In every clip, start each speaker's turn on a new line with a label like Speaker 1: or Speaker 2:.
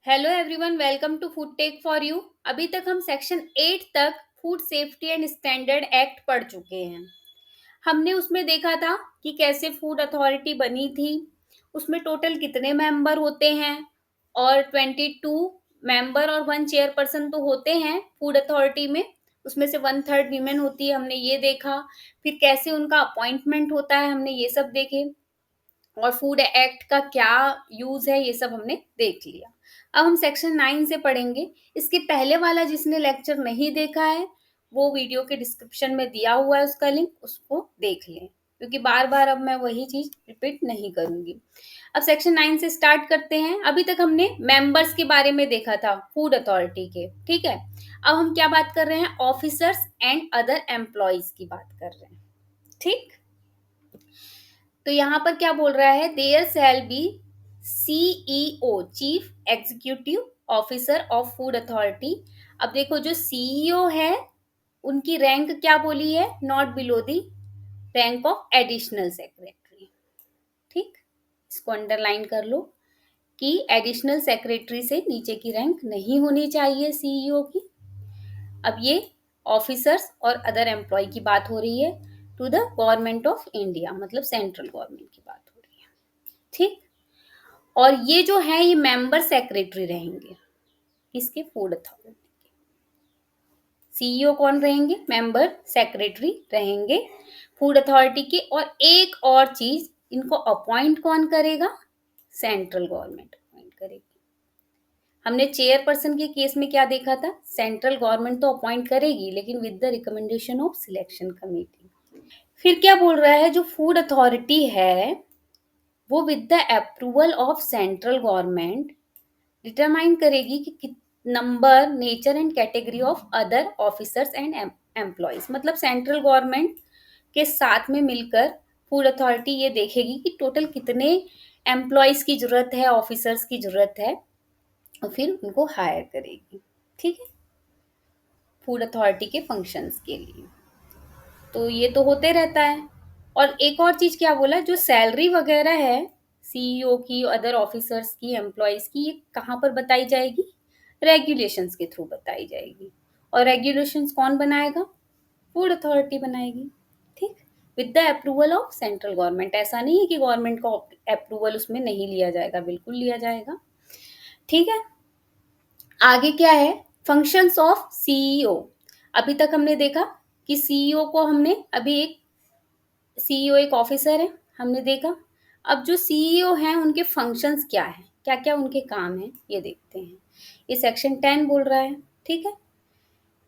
Speaker 1: Hello everyone, welcome to food tech for you. अभी तक हम सेक्शन 8 तक food safety and standard act पढ़ चुके हैं। हमने उसमें देखा था कि कैसे फूड अथॉरिटी बनी थी, उसमें टोटल कितने मेंबर होते हैं और 22 मेंबर और 1 चेयरपर्सन तो होते हैं फूड अथॉरिटी में। उसमें से 1/3 वीमेन होती है, हमने ये देखा। फिर कैसे उनका अपॉइंटमेंट होता है, हमने ये सब देखे। और फूड एक्ट का क्या यूज है, ये सब हमने देख लिया। अब हम सेक्शन 9 से पढ़ेंगे। इसके पहले वाला जिसने लेक्चर नहीं देखा है, वो वीडियो के डिस्क्रिप्शन में दिया हुआ है, उसका लिंक, उसको देख लें, क्योंकि बार बार अब मैं वही चीज रिपीट नहीं करूंगी। अब सेक्शन 9 से स्टार्ट करते हैं। अभी तक हमने मेंबर्स के बारे में देखा था फूड अथॉरिटी के, ठीक है। अब हम क्या बात कर रहे हैं, ऑफिसर्स एंड अदर एम्प्लॉयज की बात कर रहे हैं, ठीक। तो यहां पर क्या बोल रहा है, there shall be CEO, chief executive officer of food authority. अब देखो, जो सीईओ है उनकी रैंक क्या बोली है, not below the rank of additional secretary, ठीक। इसको अंडरलाइन कर लो कि एडिशनल सेक्रेटरी से नीचे की रैंक नहीं होनी चाहिए सीईओ की। अब ये ऑफिसर्स और अदर एम्प्लॉय की बात हो रही है to the government of India, मतलब सेंट्रल गवर्नमेंट की बात हो रही है, ठीक। और ये जो है, ये मेंबर सेक्रेटरी रहेंगे किसके, फूड अथॉरिटी के। सीईओ कौन रहेंगे, मेंबर सेक्रेटरी रहेंगे फूड अथॉरिटी के। और एक और चीज, इनको अपॉइंट कौन करेगा, सेंट्रल गवर्नमेंट अपॉइंट करेगी। हमने चेयरपर्सन के केस में क्या देखा था, सेंट्रल गवर्नमेंट तो अपॉइंट करेगी, लेकिन with the recommendation of selection committee. फिर क्या बोल रहा है, जो फूड अथॉरिटी है वो with the approval of central government determine करेगी कि number, nature and category of other officers and employees. मतलब सेंट्रल गवर्नमेंट के साथ में मिलकर फूड अथॉरिटी ये देखेगी कि टोटल कितने एम्प्लॉयज की जरूरत है, ऑफिसर्स की जरूरत है, और फिर उनको हायर करेगी, ठीक है, फूड अथॉरिटी के फंक्शंस के लिए। तो ये तो होते रहता है। और एक और चीज क्या बोला, जो सैलरी वगैरह है सीईओ की, अदर ऑफिसर्स की, एम्प्लॉयज की, ये कहाँ पर बताई जाएगी, रेगुलेशंस के थ्रू बताई जाएगी। और रेगुलेशंस कौन बनाएगा, फूड अथॉरिटी बनाएगी, ठीक, with the approval of central government. ऐसा नहीं है कि गवर्नमेंट का अप्रूवल उसमें नहीं लिया जाएगा, बिल्कुल लिया जाएगा, ठीक है। आगे क्या है, फंक्शंस ऑफ सीईओ। अभी तक हमने देखा कि सीईओ को हमने अभी एक, सीईओ एक ऑफिसर है, हमने देखा। अब जो सीईओ हैं उनके फंक्शंस क्या हैं, क्या क्या उनके काम हैं, ये देखते हैं। ये सेक्शन 10 बोल रहा है, ठीक है।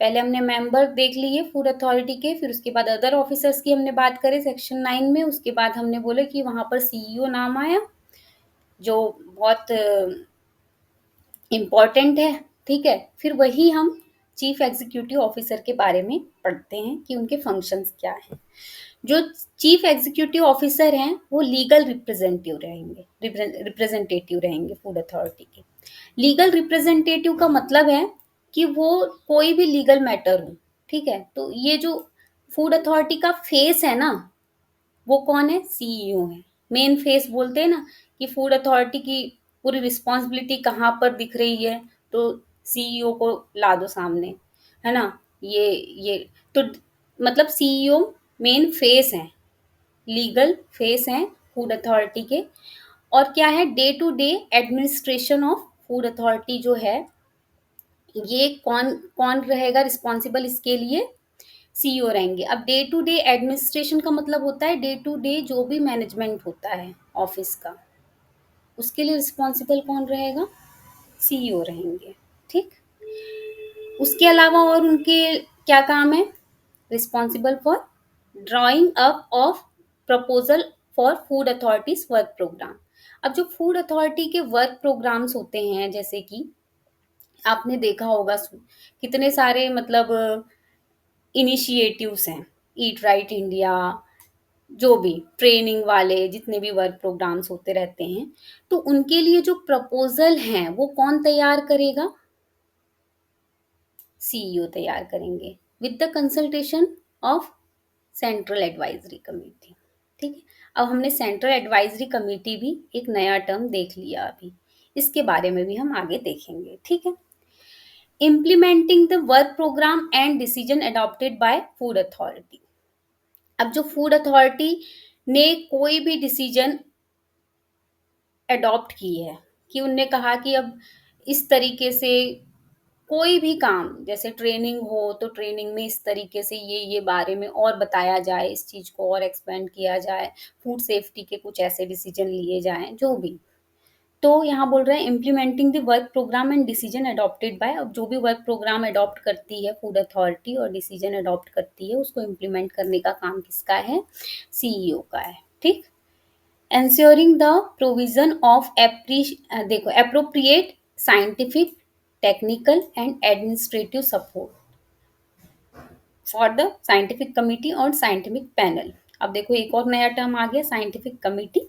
Speaker 1: पहले हमने मेंबर देख लिए फूड अथॉरिटी के, फिर उसके बाद अदर ऑफिसर्स की हमने बात करी सेक्शन 9 में। उसके बाद हमने बोले कि वहां पर सीईओ नाम आया, जो बहुत इम्पॉर्टेंट है, ठीक है। फिर वही हम चीफ एग्जीक्यूटिव ऑफिसर के बारे में पढ़ते हैं कि उनके फंक्शंस क्या हैं। जो चीफ एग्जीक्यूटिव ऑफिसर हैं वो लीगल रिप्रेजेंटेटिव रहेंगे, रिप्रेजेंटेटिव रहेंगे फूड अथॉरिटी के। लीगल रिप्रेजेंटेटिव का मतलब है कि वो कोई भी लीगल मैटर हो, ठीक है। तो ये जो फूड अथॉरिटी का फेस है ना, वो कौन है, सीईओ है। मेन फेस बोलते हैं ना, कि फूड अथॉरिटी की पूरी रिस्पॉन्सिबिलिटी कहाँ पर दिख रही है, तो सीईओ को ला दो सामने, है ना। ये तो मतलब सीईओ मेन फेस है, लीगल फेस हैं फूड अथॉरिटी के। और क्या है, day to day administration of food authority जो है, ये कौन कौन रहेगा रिस्पॉन्सिबल इसके लिए, सीईओ रहेंगे। अब डे टू डे एडमिनिस्ट्रेशन का मतलब होता है डे टू डे जो भी मैनेजमेंट होता है ऑफिस का, उसके लिए रिस्पॉन्सिबल कौन रहेगा, सीईओ रहेंगे, ठीक। उसके अलावा और उनके क्या काम है, responsible for drawing up of proposal for food authorities work programme. अब जो फूड अथॉरिटी के वर्क प्रोग्राम्स होते हैं, जैसे कि आपने देखा होगा कितने सारे मतलब इनिशिएटिव्स हैं, ईट राइट इंडिया, जो भी ट्रेनिंग वाले जितने भी वर्क प्रोग्राम्स होते रहते हैं, तो उनके लिए जो प्रपोजल हैं वो कौन तैयार करेगा, सीईओ तैयार करेंगे with the consultation of central advisory committee, ठीक है। अब हमने सेंट्रल एडवाइजरी कमेटी भी एक नया टर्म देख लिया अभी। इसके बारे में भी हम आगे देखेंगे, ठीक है। Implementing the work programme and decision adopted by food authority. अब जो फूड अथॉरिटी ने कोई भी डिसीजन अडॉप्ट की है कि उनने कहा कि अब इस तरीके से कोई भी काम, जैसे ट्रेनिंग हो तो ट्रेनिंग में इस तरीके से ये बारे में और बताया जाए, इस चीज़ को और एक्सपेंड किया जाए, फूड सेफ्टी के कुछ ऐसे डिसीजन लिए जाएँ, जो भी। तो यहाँ बोल रहे हैं implementing the work programme and decision adopted by. अब जो भी वर्क प्रोग्राम अडॉप्ट करती है फूड अथॉरिटी और डिसीजन अडॉप्ट करती है, उसको इम्प्लीमेंट करने का काम किसका है? सीईओ का है, ठीक। ensuring the provision of देखो appropriate scientific, technical and administrative support for the scientific committee और scientific panel। अब देखो एक और नया टर्म आ गया, साइंटिफिक कमिटी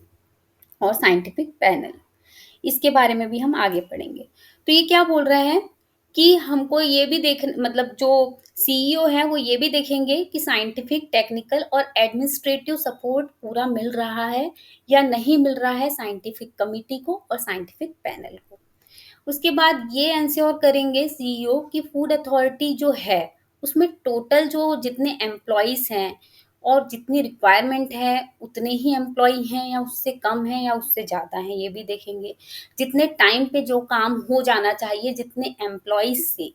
Speaker 1: और साइंटिफिक पैनल। इसके बारे में भी हम आगे पढ़ेंगे। तो ये क्या बोल रहा है कि हमको ये भी देख, मतलब जो सीईओ है वो ये भी देखेंगे कि साइंटिफिक, टेक्निकल और एडमिनिस्ट्रेटिव सपोर्ट पूरा मिल रहा है या नहीं मिल रहा है साइंटिफिक कमिटी को और साइंटिफिक पैनल को। उसके बाद ये एंश्योर करेंगे सीईओ कि फूड अथॉरिटी जो है उसमें टोटल जो जितने एम्प्लॉइज़ हैं और जितनी रिक्वायरमेंट है उतने ही एम्प्लॉई हैं या उससे कम हैं या उससे ज़्यादा हैं, ये भी देखेंगे। जितने टाइम पे जो काम हो जाना चाहिए जितने एम्प्लॉइज़ से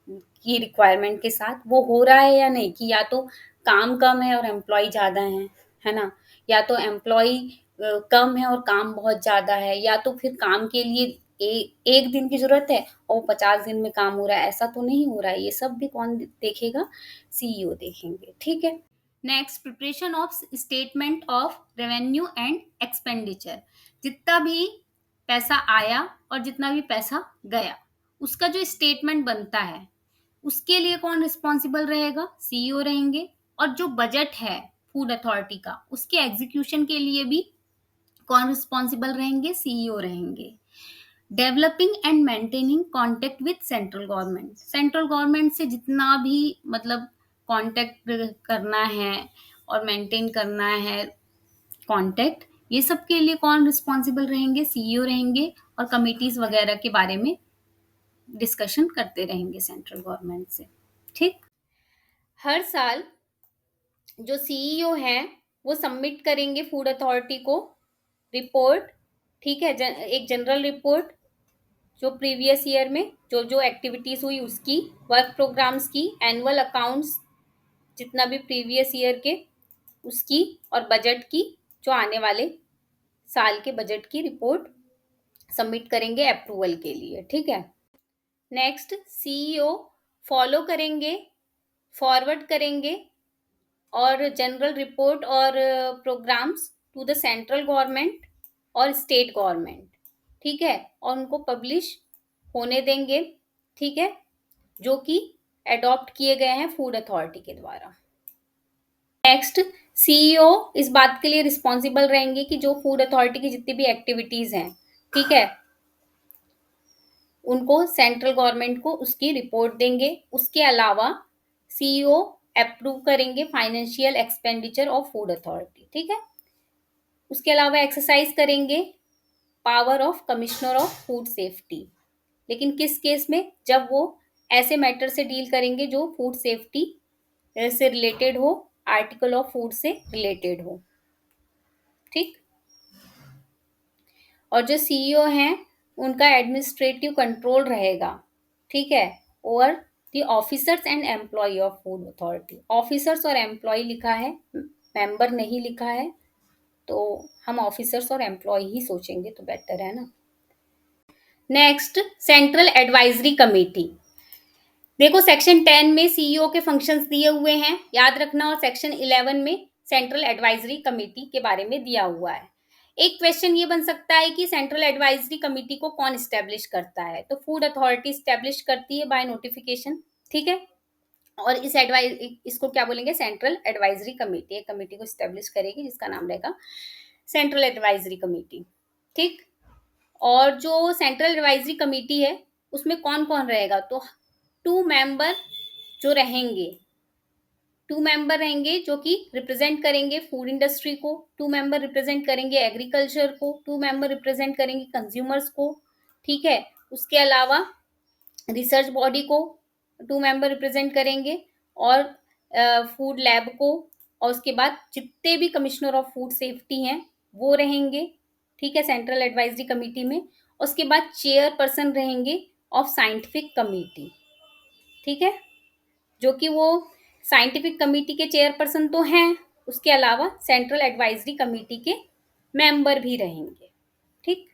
Speaker 1: की रिक्वायरमेंट के साथ, वो हो रहा है या नहीं, कि या तो काम कम है और एम्प्लॉई ज़्यादा हैं, है ना? या तो एम्प्लॉई कम है और काम बहुत ज़्यादा है, या तो फिर काम के लिए 1 दिन की ज़रूरत है और 50 दिन में काम हो रहा है, ऐसा तो नहीं हो रहा है। ये सब भी कौन देखेगा? सीईओ देखेंगे, ठीक है। Next, preparation of statement of revenue and expenditure. जितना भी पैसा आया और जितना भी पैसा गया, उसका जो स्टेटमेंट बनता है, उसके लिए कौन रिस्पॉन्सिबल रहेगा? सीईओ रहेंगे। और जो बजट है फूड अथॉरिटी का, उसके एग्जीक्यूशन के लिए भी कौन रिस्पॉन्सिबल रहेंगे? सीईओ रहेंगे। Developing and maintaining contact with central government. Central government से जितना भी मतलब कॉन्टेक्ट करना है और मेंटेन करना है कॉन्टेक्ट, ये सब के लिए कौन रिस्पॉन्सिबल रहेंगे? सीईओ रहेंगे। और कमिटीज वगैरह के बारे में डिस्कशन करते रहेंगे सेंट्रल गवर्नमेंट से, ठीक। हर साल जो सीईओ हैं वो सबमिट करेंगे फूड अथॉरिटी को रिपोर्ट, ठीक है। एक जनरल रिपोर्ट जो प्रीवियस ईयर में जो जो एक्टिविटीज़ हुई उसकी, वर्क प्रोग्राम्स की, एनुअल अकाउंट्स जितना भी प्रीवियस ईयर के उसकी, और बजट की जो आने वाले साल के बजट की रिपोर्ट सबमिट करेंगे अप्रूवल के लिए, ठीक है। नेक्स्ट, सीईओ फॉलो करेंगे, फॉरवर्ड करेंगे और जनरल रिपोर्ट और programmes to the central government और स्टेट गवर्नमेंट, ठीक है। और उनको पब्लिश होने देंगे, ठीक है, जो कि अडॉप्ट किए गए हैं फूड अथॉरिटी के द्वारा। नेक्स्ट, सीईओ इस बात के लिए रिस्पॉन्सिबल रहेंगे कि जो फूड अथॉरिटी की जितनी भी एक्टिविटीज हैं, ठीक है, उनको सेंट्रल गवर्नमेंट को उसकी रिपोर्ट देंगे। उसके अलावा सीईओ अप्रूव करेंगे financial expenditure of food authority, ठीक है। उसके अलावा एक्सरसाइज करेंगे power of commissioner of food safety. लेकिन किस केस में? जब वो ऐसे मैटर से डील करेंगे जो फूड सेफ्टी से रिलेटेड हो, आर्टिकल ऑफ फूड से रिलेटेड हो, ठीक। और जो सीईओ हैं उनका एडमिनिस्ट्रेटिव कंट्रोल रहेगा, ठीक है, over the officers and employ of food authority. Officers और एम्प्लॉय लिखा है, मेंबर नहीं लिखा है, तो हम ऑफिसर्स और एम्प्लॉय ही सोचेंगे तो बेटर है ना। Next, central advisory committee. देखो सेक्शन 10 में सीईओ के फंक्शंस दिए हुए हैं, याद रखना। और सेक्शन 11 में सेंट्रल एडवाइजरी कमेटी के बारे में दिया हुआ है। एक क्वेश्चन ये बन सकता है कि सेंट्रल एडवाइजरी कमेटी को कौन स्टैब्लिश करता है? तो फूड अथॉरिटी स्टैब्लिश करती है बाय नोटिफिकेशन, ठीक है। और इसको क्या बोलेंगे? Central advisory committee. एक कमेटी को स्टैब्लिश करेगी जिसका नाम रहेगा सेंट्रल एडवाइजरी कमेटी, ठीक। और जो सेंट्रल एडवाइजरी कमेटी है उसमें कौन कौन रहेगा? तो 2 मेंबर जो रहेंगे, 2 मेंबर रहेंगे जो कि रिप्रेजेंट करेंगे फूड इंडस्ट्री को, 2 मेंबर रिप्रेजेंट करेंगे एग्रीकल्चर को, 2 मेंबर रिप्रेजेंट करेंगे कंज्यूमर्स को, ठीक है। उसके अलावा रिसर्च बॉडी को 2 मेंबर रिप्रेजेंट करेंगे और फूड लैब को, और उसके बाद जितने भी कमिश्नर ऑफ फूड सेफ्टी हैं वो रहेंगे, ठीक है, सेंट्रल एडवाइजरी कमेटी में। उसके बाद चेयरपर्सन रहेंगे ऑफ साइंटिफिक कमेटी, ठीक है, जो कि वो साइंटिफिक कमेटी के चेयरपर्सन तो हैं, उसके अलावा सेंट्रल एडवाइजरी कमेटी के मेंबर भी रहेंगे, ठीक।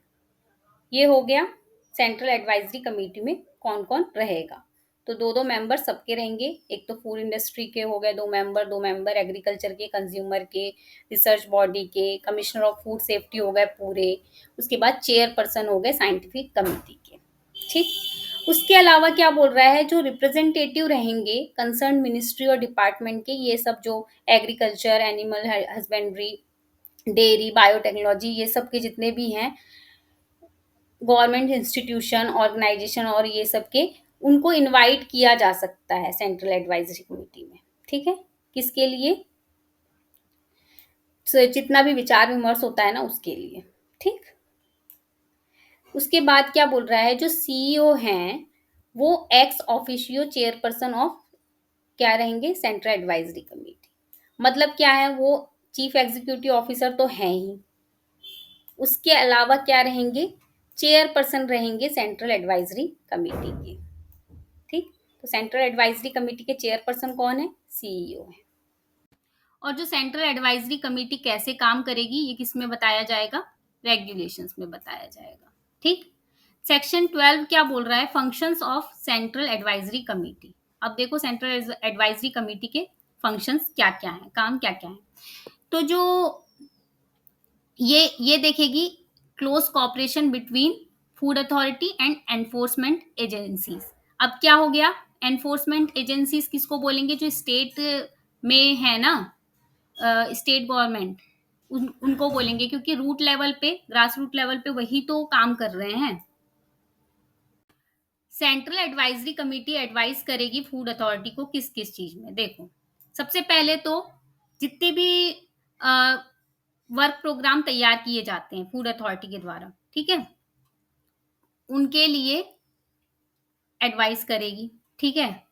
Speaker 1: ये हो गया सेंट्रल एडवाइजरी कमेटी में कौन कौन रहेगा। तो दो दो मेंबर सबके रहेंगे, एक तो फूड इंडस्ट्री के हो गए दो मेंबर एग्रीकल्चर के, कंज्यूमर के, रिसर्च बॉडी के, कमिश्नर ऑफ फूड सेफ्टी हो गए पूरे, उसके बाद चेयरपर्सन हो गए साइंटिफिक कमेटी के, ठीक। उसके अलावा क्या बोल रहा है, जो रिप्रेजेंटेटिव रहेंगे कंसर्न मिनिस्ट्री और डिपार्टमेंट के, ये सब जो agriculture, animal husbandry, dairy, biotechnology, ये सब के जितने भी हैं गवर्नमेंट इंस्टीट्यूशन, ऑर्गेनाइजेशन और ये सब के, उनको इनवाइट किया जा सकता है सेंट्रल एडवाइजरी कमेटी में, ठीक है। किसके लिए? जितना भी विचार विमर्श होता है ना उसके लिए, ठीक। उसके बाद क्या बोल रहा है, जो सीईओ हैं वो एक्स ऑफिशियो चेयरपर्सन ऑफ क्या रहेंगे, सेंट्रल एडवाइजरी कमेटी। मतलब क्या है, वो चीफ एग्जीक्यूटिव ऑफिसर तो हैं ही, उसके अलावा क्या रहेंगे, चेयरपर्सन रहेंगे सेंट्रल एडवाइजरी कमेटी के, ठीक। तो सेंट्रल एडवाइजरी कमेटी के चेयरपर्सन कौन है, सीईओ है। और जो सेंट्रल एडवाइजरी कमेटी कैसे काम करेगी ये किस में बताया जाएगा, रेगुलेशंस में बताया जाएगा, ठीक। सेक्शन 12 क्या बोल रहा है, functions of central advisory committee. अब देखो सेंट्रल एडवाइजरी कमेटी के फंक्शंस क्या क्या हैं, काम क्या क्या है। तो जो ये देखेगी close cooperation between food authority and enforcement agencies. अब क्या हो गया, एनफोर्समेंट एजेंसीज किसको बोलेंगे, जो स्टेट में है ना, स्टेट गवर्नमेंट, उनको बोलेंगे, क्योंकि रूट लेवल पे, ग्रास रूट लेवल पे वही तो काम कर रहे हैं। सेंट्रल एडवाइजरी कमेटी एडवाइस करेगी फूड अथॉरिटी को किस किस चीज में। देखो सबसे पहले तो जितने भी वर्क प्रोग्राम तैयार किए जाते हैं फूड अथॉरिटी के द्वारा, ठीक है, उनके लिए एडवाइस करेगी, ठीक है।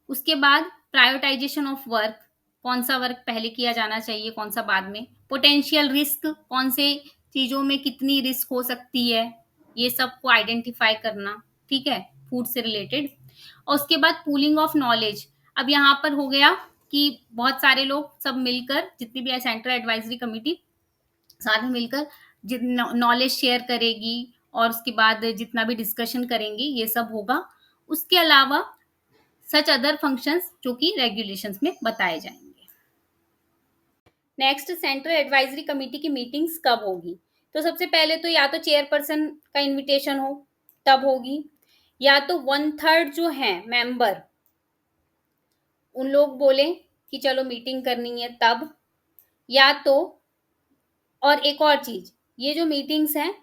Speaker 1: उसके बाद प्रायोरिटाइजेशन ऑफ वर्क, कौन सा वर्क पहले किया जाना चाहिए, कौन सा बाद में, पोटेंशियल रिस्क, कौन से चीजों में कितनी रिस्क हो सकती है, ये सब को आइडेंटिफाई करना, ठीक है, फूड से रिलेटेड। और उसके बाद पूलिंग ऑफ नॉलेज। अब यहाँ पर हो गया कि बहुत सारे लोग सब मिलकर, जितनी भी सेंट्रल एडवाइजरी कमेटी साथ में मिलकर नॉलेज शेयर करेगी, और उसके बाद जितना भी डिस्कशन करेंगी ये सब होगा। उसके अलावा सच अदर फंक्शंस जो कि रेगुलेशंस में बताए जाएंगे। नेक्स्ट, सेंट्रल एडवाइजरी कमेटी की मीटिंग्स कब होगी। तो सबसे पहले तो या तो चेयरपर्सन का इनविटेशन हो तब होगी, या तो 1/3 जो है मेंबर उन लोग बोले कि चलो मीटिंग करनी है तब, या तो, और एक और चीज, ये जो मीटिंग्स हैं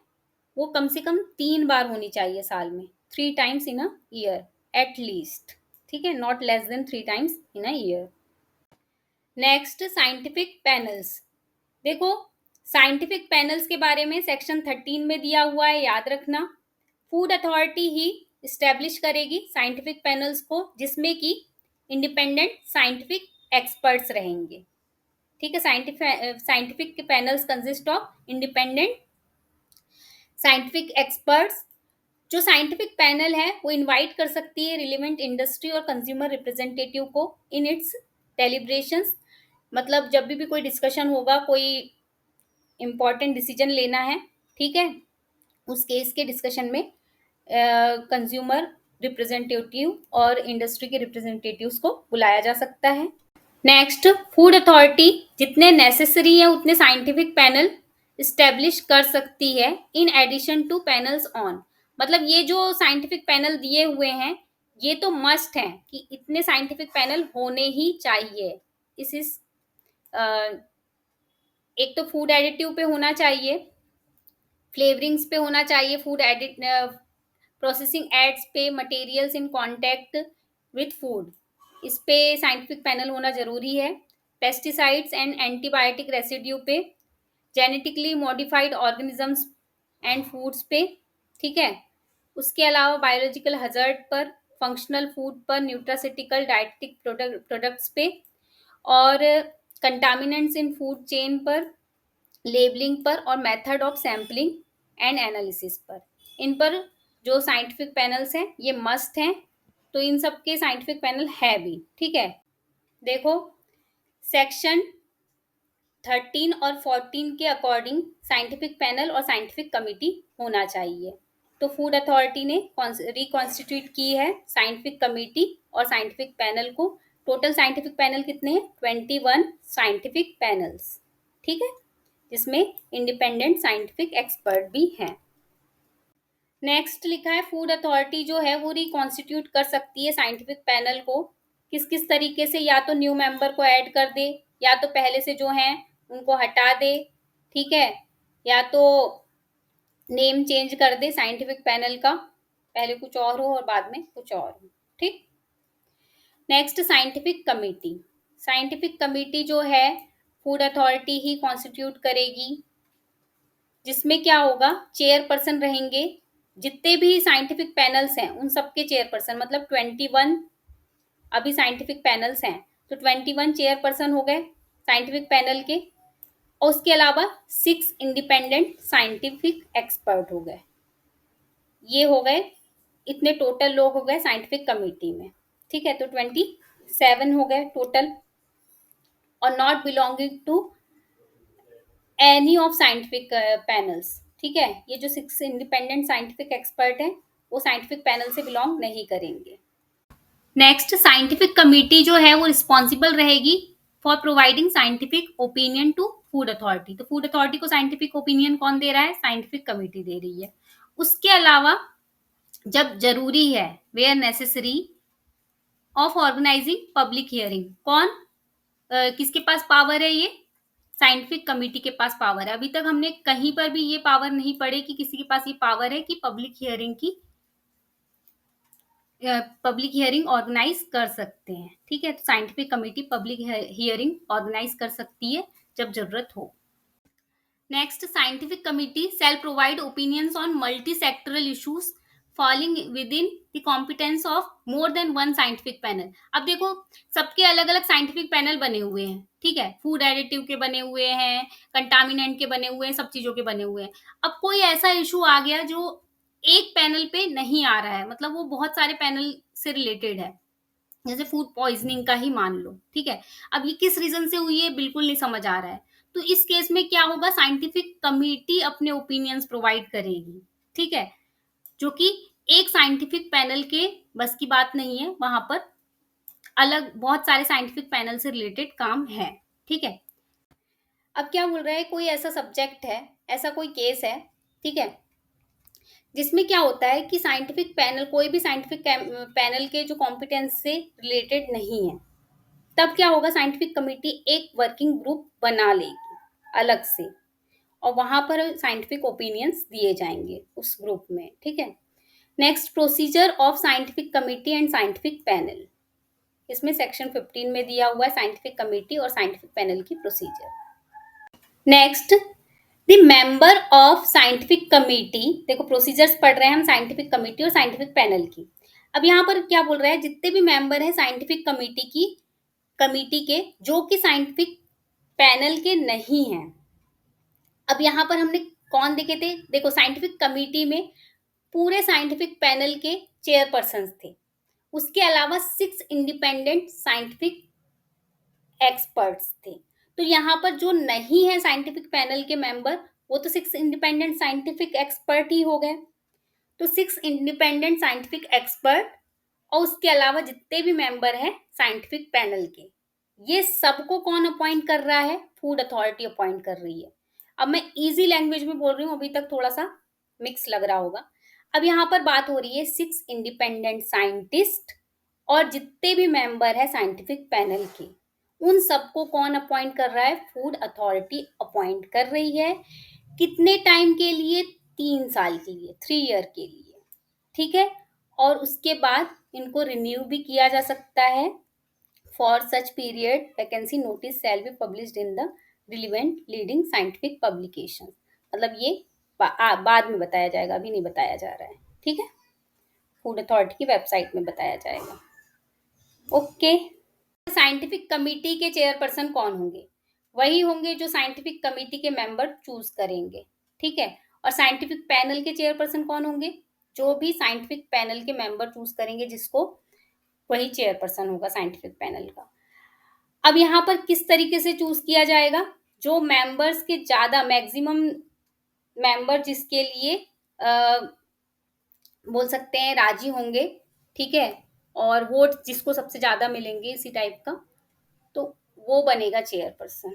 Speaker 1: वो कम से कम 3 बार होनी चाहिए साल में, 3 times in a year at least, ठीक है, not less than 3 times in a year. Next, scientific panels. देखो साइंटिफिक पैनल्स के बारे में सेक्शन 13 में दिया हुआ है, याद रखना। फूड अथॉरिटी ही इस्टेब्लिश करेगी साइंटिफिक पैनल्स को, जिसमें कि इंडिपेंडेंट साइंटिफिक एक्सपर्ट्स रहेंगे, ठीक है। Scientific panels consist of independent scientific experts. जो साइंटिफिक पैनल है वो इनवाइट कर सकती है रिलेवेंट इंडस्ट्री और कंज्यूमर रिप्रेजेंटेटिव को इन इट्स डेलिब्रेशंस। मतलब जब भी कोई डिस्कशन होगा, कोई इंपॉर्टेंट डिसीजन लेना है, ठीक है, उस केस के डिस्कशन में कंज्यूमर रिप्रेजेंटेटिव और इंडस्ट्री के रिप्रेजेंटेटिव्स को बुलाया जा सकता है। नेक्स्ट, फूड अथॉरिटी जितने नेसेसरी है उतने साइंटिफिक पैनल स्टेब्लिश कर सकती है in addition to panels on. मतलब ये जो साइंटिफिक पैनल दिए हुए हैं ये तो मस्ट है कि इतने साइंटिफिक पैनल होने ही चाहिए। इस एक तो फूड एडिटिव पे होना चाहिए, फ्लेवरिंग्स पे होना चाहिए, फूड एडिट प्रोसेसिंग एड्स पे, materials in contact with food, इस पे साइंटिफिक पैनल होना जरूरी है। पेस्टिसाइड्स एंड एंटीबायोटिक रेसिड्यू पे, genetically modified organisms and foods पे, ठीक है। उसके अलावा बायोलॉजिकल हज़ार्ड पर, फंक्शनल फूड पर, न्यूट्रास्यूटिकल डायटेटिक प्रोडक्ट्स पे और कंटामिनेंट्स इन फूड चेन पर, लेबलिंग पर और method of sampling and analysis पर। इन पर जो साइंटिफिक पैनल्स हैं ये मस्ट हैं, तो इन सब के साइंटिफिक पैनल है भी, ठीक है। देखो, सेक्शन 13 और 14 के अकॉर्डिंग साइंटिफिक पैनल और साइंटिफिक कमिटी होना चाहिए। तो फूड अथॉरिटी ने रिकॉन्स्टिट्यूट की है साइंटिफिक कमिटी और साइंटिफिक पैनल को। टोटल साइंटिफिक पैनल कितने हैं? 21 साइंटिफिक पैनल्स, ठीक है, जिसमें इंडिपेंडेंट साइंटिफिक एक्सपर्ट भी हैं। नेक्स्ट लिखा है फूड अथॉरिटी जो है वो रिकॉन्स्टिट्यूट कर सकती है साइंटिफिक पैनल को किस किस तरीके से, या तो न्यू मेंबर को ऐड कर दे, या तो पहले से जो हैं उनको हटा दे, ठीक है, या तो नेम चेंज कर दे साइंटिफिक पैनल का, पहले कुछ और हो और बाद में कुछ और हो, ठीक। Next scientific committee. Scientific committee जो है फूड अथॉरिटी ही कॉन्स्टिट्यूट करेगी, जिसमें क्या होगा, चेयरपर्सन रहेंगे। जितने भी साइंटिफिक पैनल्स हैं उन सबके चेयरपर्सन, मतलब 21 अभी साइंटिफिक पैनल्स हैं, तो 21 चेयरपर्सन हो गए साइंटिफिक पैनल के, और उसके अलावा 6 इंडिपेंडेंट साइंटिफिक एक्सपर्ट हो गए। ये हो गए, इतने टोटल लोग हो गए साइंटिफिक कमेटी में, ठीक है। तो 27 हो गए टोटल, और not belonging to any of scientific panels, ठीक है। ये जो 6 इंडिपेंडेंट साइंटिफिक एक्सपर्ट हैं वो साइंटिफिक पैनल से बिलोंग नहीं करेंगे। नेक्स्ट, साइंटिफिक कमेटी जो है वो रिस्पॉन्सिबल रहेगी for providing scientific opinion to food authority. तो फूड अथॉरिटी को साइंटिफिक ओपिनियन कौन दे रहा है? साइंटिफिक कमेटी दे रही है। उसके अलावा जब जरूरी है, where necessary, of organising public hearing, कौन किसके पास पावर है? ये साइंटिफिक कमेटी के पास पावर है। अभी तक हमने कहीं पर भी ये पावर नहीं पढ़े कि किसी के पास ये पावर है कि पब्लिक हियरिंग ऑर्गेनाइज कर सकते हैं, ठीक है। तो scientific committee public hearing organise कर सकती है जब जरूरत हो। Next, scientific committee shall provide opinions on multi sectoral issues falling within the competence of more than one scientific panel. अब देखो, सबके अलग अलग साइंटिफिक पैनल बने हुए हैं, ठीक है, फूड एडिटिव के बने हुए हैं, कंटामिनेंट के बने हुए हैं, सब चीजों के बने हुए हैं। अब कोई ऐसा इशू आ गया जो एक पैनल पे नहीं आ रहा है, मतलब वो बहुत सारे पैनल से रिलेटेड है, जैसे फूड पॉइजनिंग का ही मान लो, ठीक है। अब ये किस रीजन से हुई है बिल्कुल नहीं समझ आ रहा है, तो इस केस में क्या होगा, साइंटिफिक कमेटी अपने ओपिनियंस प्रोवाइड करेगी, ठीक है, जो कि एक साइंटिफिक पैनल के बस की बात नहीं है, वहां पर अलग बहुत सारे साइंटिफिक पैनल से रिलेटेड काम है, ठीक है। अब क्या बोल रहा है, कोई ऐसा सब्जेक्ट है, ऐसा कोई केस है, ठीक है, जिसमें क्या होता है कि साइंटिफिक पैनल, कोई भी साइंटिफिक पैनल के जो कॉम्पिटेंस से रिलेटेड नहीं है, तब क्या होगा, साइंटिफिक कमेटी एक वर्किंग ग्रुप बना लेगी अलग से, और वहां पर साइंटिफिक ओपिनियंस दिए जाएंगे उस ग्रुप में, ठीक है। Next, procedure of scientific committee and scientific panel. इसमें सेक्शन 15 में दिया हुआ है साइंटिफिक कमेटी और साइंटिफिक पैनल की procedure. Next, the member of scientific committee. देखो, प्रोसीजर्स पढ़ रहे हैं हम साइंटिफिक कमेटी और साइंटिफिक पैनल की। अब यहाँ पर क्या बोल रहा है, जितने भी मेंबर हैं साइंटिफिक कमेटी के, जो कि साइंटिफिक पैनल के नहीं हैं। अब यहाँ पर हमने कौन देखे थे, देखो, साइंटिफिक कमेटी में पूरे साइंटिफिक पैनल के चेयरपर्सन थे, उसके अलावा 6 इंडिपेंडेंट साइंटिफिक एक्सपर्ट्स थे। तो यहाँ पर जो नहीं है साइंटिफिक पैनल के मेंबर, वो तो 6 इंडिपेंडेंट साइंटिफिक एक्सपर्ट ही हो गए। तो 6 इंडिपेंडेंट साइंटिफिक एक्सपर्ट और उसके अलावा जितने भी मेंबर हैं साइंटिफिक पैनल के, ये सबको कौन अपॉइंट कर रहा है? फूड अथॉरिटी अपॉइंट कर रही है। अब मैं इजी लैंग्वेज में बोल रही हूँ, अभी तक थोड़ा सा मिक्स लग रहा होगा। अब यहाँ पर बात हो रही है 6 इंडिपेंडेंट साइंटिस्ट और जितने भी मेंबर है साइंटिफिक पैनल के, उन सबको कौन अपॉइंट कर रहा है? फूड अथॉरिटी अपॉइंट कर रही है। कितने टाइम के लिए? 3 साल के लिए, 3 ईयर के लिए, ठीक है। और उसके बाद इनको रिन्यू भी किया जा सकता है। For such period vacancy notice shall be published in the relevant leading scientific publication. मतलब ये बाद में बताया जाएगा, अभी नहीं बताया जा रहा है, ठीक है। फूड अथॉरिटी की वेबसाइट में बताया जाएगा। ओके। साइंटिफिक कमिटी के चेयरपर्सन कौन होंगे? वही होंगे जो साइंटिफिक कमिटी के मेंबर चूज करेंगे, ठीक है। और साइंटिफिक पैनल के चेयरपर्सन कौन होंगे? जो भी साइंटिफिक पैनल के मेंबर चूज करेंगे जिसको, वही चेयरपर्सन होगा साइंटिफिक पैनल का। अब यहाँ पर किस तरीके से चूज किया जाएगा? जो मेंबर्स के ज्यादा मैक्सिमम मेंबर जिसके लिए बोल सकते हैं राजी होंगे, ठीक है, और वोट जिसको सबसे ज्यादा मिलेंगे इसी टाइप का, तो वो बनेगा chairperson.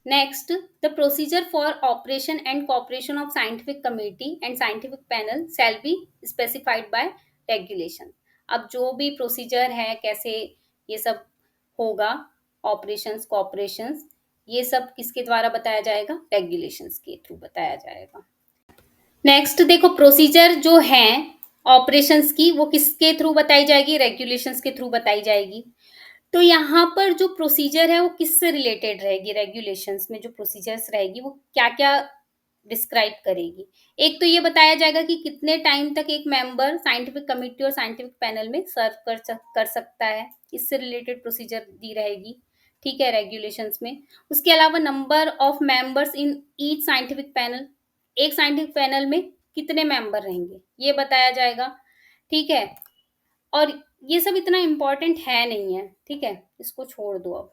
Speaker 1: Next, the procedure for operation and cooperation of scientific committee and scientific panel shall be specified by regulation. अब जो भी प्रोसीजर है, कैसे ये सब होगा, ऑपरेशंस कॉपरेशंस, ये सब किसके द्वारा बताया जाएगा? रेगुलेशंस के थ्रू बताया जाएगा। नेक्स्ट देखो, प्रोसीजर जो है ऑपरेशंस की, वो किसके थ्रू बताई जाएगी? रेगुलेशंस के थ्रू बताई जाएगी। तो यहाँ पर जो प्रोसीजर है वो किससे रिलेटेड रहेगी? रेगुलेशंस में जो प्रोसीजर्स रहेगी वो क्या क्या डिस्क्राइब करेगी? एक तो ये बताया जाएगा कि कितने टाइम तक एक मेंबर साइंटिफिक कमिटी और साइंटिफिक पैनल में सर्व कर सकता है, इससे रिलेटेड प्रोसीजर दी रहेगी, ठीक है, रेगुलेशंस में। उसके अलावा number of members in each scientific panel, एक साइंटिफिक पैनल में कितने मेंबर रहेंगे ये बताया जाएगा, ठीक है। और ये सब इतना इम्पोर्टेंट है नहीं है, ठीक है, इसको छोड़ दो।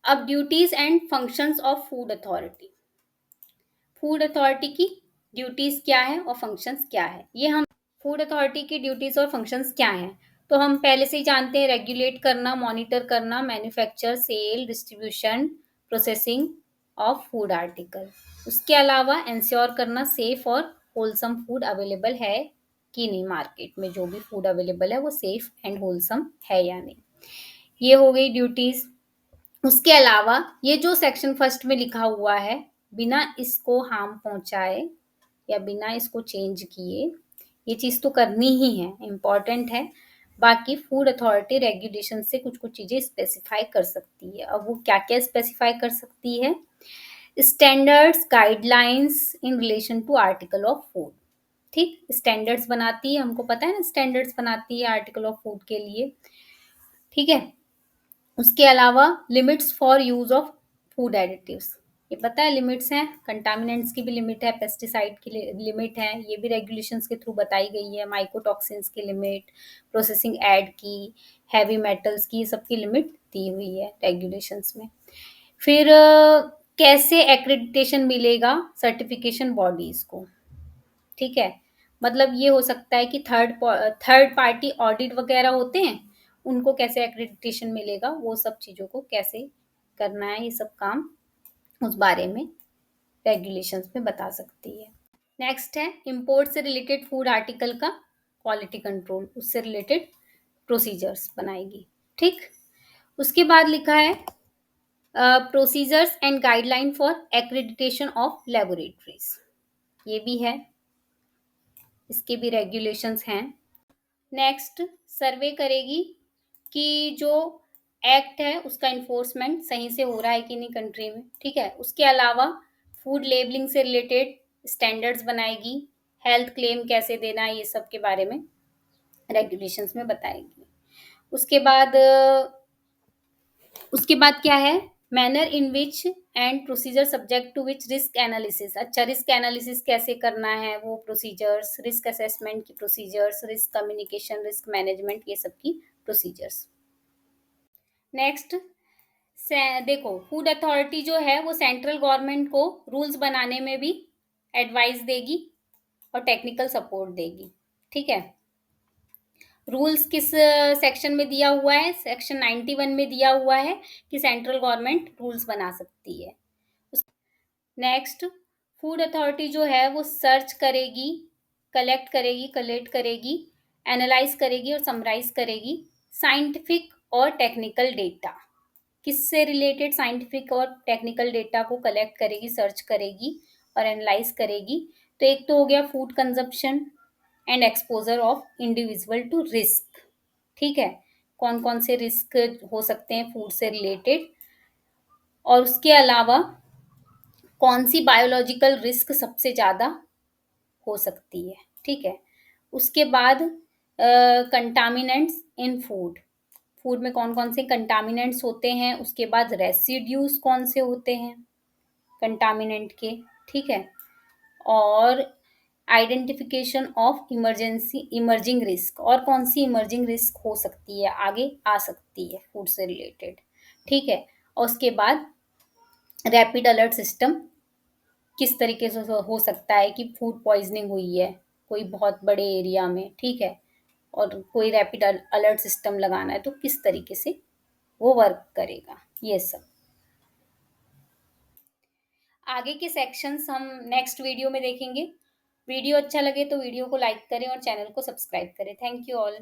Speaker 1: अब duties and functions of food authority. Food authority की ड्यूटीज क्या है और फंक्शंस क्या है, ये हम, फूड अथॉरिटी की ड्यूटीज और फंक्शंस क्या हैं, तो हम पहले से ही जानते हैं। रेगुलेट करना, मॉनिटर करना, manufacture, sale, distribution, processing of food article. उसके अलावा इंश्योर करना सेफ और होलसम फूड अवेलेबल है कि नहीं, मार्केट में जो भी फूड अवेलेबल है वो सेफ एंड होलसम है या नहीं, ये हो गई ड्यूटीज। उसके अलावा ये जो सेक्शन फर्स्ट में लिखा हुआ है, बिना इसको हार्म पहुंचाए या बिना इसको चेंज किए, ये चीज़ तो करनी ही है, इम्पॉर्टेंट है। बाकी फूड अथॉरिटी रेगुलेशन से कुछ कुछ चीज़ें स्पेसिफाई कर सकती है। अब वो क्या क्या स्पेसिफाई कर सकती है? Standards, guidelines in relation to article of food, ठीक, स्टैंडर्ड्स बनाती है, हमको पता है ना, स्टैंडर्ड्स बनाती है आर्टिकल ऑफ फूड के लिए, ठीक है। उसके अलावा limits for use of food additives, ये पता है लिमिट्स हैं, कंटामिनेंट्स की भी लिमिट है, पेस्टिसाइड की लिमिट है, ये भी रेगुलेशंस के थ्रू बताई गई है, माइकोटॉक्सिन्स की लिमिट, प्रोसेसिंग एड की, हैवी मेटल्स की, सबकी लिमिट दी हुई है रेगुलेशंस में। फिर कैसे एक्रेडिटेशन मिलेगा सर्टिफिकेशन बॉडीज को, ठीक है, मतलब ये हो सकता है कि थर्ड पार्टी ऑडिट वगैरह होते हैं, उनको कैसे एक्रेडिटेशन मिलेगा, वो सब चीज़ों को कैसे करना है, ये सब काम उस बारे में रेगुलेशंस में बता सकती है। नेक्स्ट है इंपोर्ट से रिलेटेड फूड आर्टिकल का क्वालिटी कंट्रोल, उससे रिलेटेड प्रोसीजर्स बनाएगी, ठीक। उसके बाद लिखा है procedures and guideline for accreditation of laboratories, ये भी है, इसके भी रेगुलेशंस हैं। नेक्स्ट, सर्वे करेगी कि जो एक्ट है उसका इन्फोर्समेंट सही से हो रहा है कि नहीं कंट्री में, ठीक है। उसके अलावा फूड लेबलिंग से रिलेटेड स्टैंडर्ड्स बनाएगी, हेल्थ क्लेम कैसे देना है, ये सब के बारे में रेगुलेशंस में बताएगी। उसके बाद क्या है? Manner in which and procedure subject to which risk analysis. अच्छा, रिस्क एनालिसिस कैसे करना है, वो प्रोसीजर्स, रिस्क असेसमेंट की procedures, risk communication, risk management, ये सब की प्रोसीजर्स। नेक्स्ट, देखो, फूड अथॉरिटी जो है वो सेंट्रल गवर्नमेंट को रूल्स बनाने में भी एडवाइस देगी और टेक्निकल सपोर्ट देगी, ठीक है। रूल्स किस सेक्शन में दिया हुआ है? सेक्शन 91 में दिया हुआ है कि सेंट्रल गवर्नमेंट रूल्स बना सकती है। नेक्स्ट, फूड अथॉरिटी जो है वो सर्च करेगी, कलेक्ट करेगी, एनालाइज करेगी और समराइज करेगी साइंटिफिक और टेक्निकल डेटा। किससे रिलेटेड साइंटिफिक और टेक्निकल डेटा को कलेक्ट करेगी, सर्च करेगी और एनालाइज करेगी? तो एक तो हो गया food consumption and exposure of individual to risk, ठीक है, कौन कौन से रिस्क हो सकते हैं फूड से रिलेटेड, और उसके अलावा कौन सी बायोलॉजिकल रिस्क सबसे ज़्यादा हो सकती है, ठीक है। उसके बाद कंटामिनेंट्स इन फूड, फूड में कौन-कौन से कंटामिनेंट्स होते हैं, उसके बाद रेसिड्यूज़ कौन से होते हैं कंटामिनेंट के, ठीक है? और आइडेंटिफिकेशन ऑफ इमर्जिंग रिस्क, और कौन-सी इमर्जिंग रिस्क हो सकती है, आगे आ सकती है फूड से रिलेटेड, ठीक है? और उसके बाद रैपिड अलर्ट सिस्टम किस तरीके से हो सकता है कि फूड पॉइज़निंग हुई है, कोई बहुत बड़े एरिया में, ठीक है? और कोई रैपिड अलर्ट सिस्टम लगाना है, तो किस तरीके से वो वर्क करेगा, ये सब। आगे के सेक्शंस हम नेक्स्ट वीडियो में देखेंगे। वीडियो अच्छा लगे तो वीडियो को लाइक करें और चैनल को सब्सक्राइब करें। Thank you all.